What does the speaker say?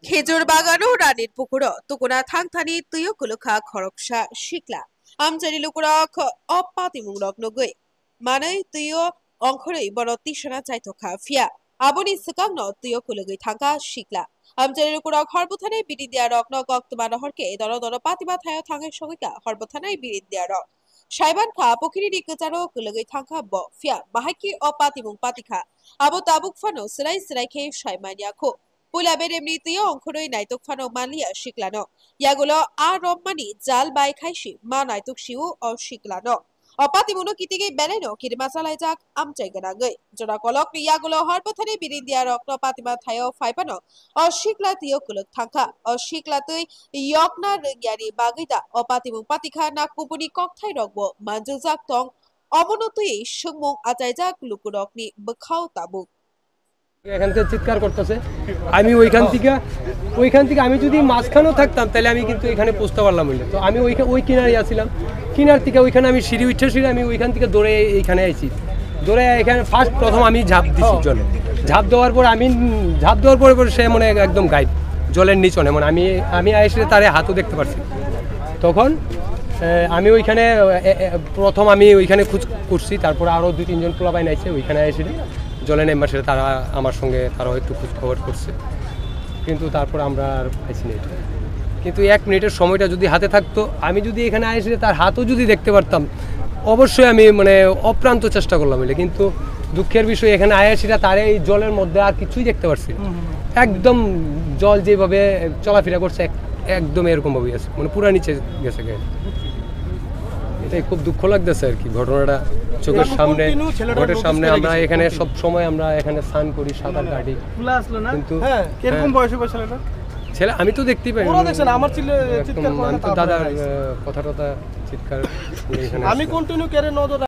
খেজুর বাগান ও রানীর পুকুর তুকুনা থাংথানি তুইও কুলুখা খরকসা শিকলা আমচারি লুকুরা অপাতিমুলক নগৈ মানে তুইও অংখরই বড় তিসনা চাইতখা ফিয়া আবনি সিকাং ন তুইও কুলুগৈ থাকা শিকলা আমচারি লুকুরা হরবথানায় বিড়ি দিয়া রক ন গক্তমা নহরকে দর দর পাতিমা থায় থাঙে সগৈকা হরবথানায় বিড়ি দিয়া রক সাইবান খা পকিরি নিকচারো কুলুগৈ থাকা ব ফিয়া বাহাইকি অপাতিমুং পাতিখা আবো তাবুক ফানো সিরাই সিরাই খে সাইমানিয়া খো পুলা বেরেমনি তুইও অংখরই নাইতক ফানো মানলিয়া শিকলানো ইয়াগুলো আ রম্মানি জাল বাই খাইছি মা নাইতক শিউ অ শিকলানো অপাতিমুনো কিতিগে বেলাইনো কিরমা চালাই যাক আমচাই গনাগৈ জোড়া কলক ইয়াগুলো হরপথানে বিরিন্দিয়া রক্ত পাতিমা থায়ো ফাইপানো অশিকলা তিও কুলক থাকা অশিকলা তুই ইয়কনা রিয়ানি বাগৈদা অপাতিমু পাতিখা না কুপুনি ককথাই রগবো মানজু যাক তং অবনতই সুমুং আচাই যাক লুকুরকনি বখাও তাবুক এখান থেকে চিৎকার করতেছে। আমি ওইখান থেকে আমি যদি মাঝখানেও থাকতাম তাহলে আমি কিন্তু এখানে পৌঁছতে পারলাম হইলে। তো আমি ওই কিনারে আসছিলাম, কিনার থেকে ওইখানে আমি সিঁড়ি উঠে আমি ওইখান থেকে দৌড়ে এইখানে আইছি। দৌড়ে এখানে প্রথম আমি ঝাঁপ দিছি জলে। ঝাঁপ দেওয়ার পরে সে মনে একদম গায়েব জলের নিচনে, মানে আমি এসে তারে হাতও দেখতে পারছি। তখন আমি ওইখানে প্রথম ওইখানে খোঁজ করছি, তারপর আরও 2-3 জন পোলাপাইন আইছে ওইখানে এসে জলে নেমে আসলে তারা আমার সঙ্গে তারাও একটু খোঁজ খবর করছে, কিন্তু তারপর আমরা আর পাইছি না এটা। কিন্তু 1 মিনিটের সময়টা যদি হাতে থাকতো, আমি যদি এখানে এসে তার হাতও যদি দেখতে পারতাম, অবশ্যই আমি মানে অপ্রান্ত চেষ্টা করলাম বলে। কিন্তু দুঃখের বিষয় এখানে আয়াসিরা তার এই জলের মধ্যে আর কিছুই দেখতে পারছি, একদম জল যেভাবে চলাফেরা করছে একদম এরকমভাবেই আছে, মানে পুরা নিচে গেছে গায়ে। এটাই খুব দুঃখ লাগতেছে আর কি ঘটনাটা চোখের সামনে আমরা এখানে সব সময় আমরা এখানে স্নান করি, সাঁতার কাটি, কিন্তু ছেলে আমি তো দেখতেই পাই দাদার কথা চিৎকার। আমি কন্টিনিউ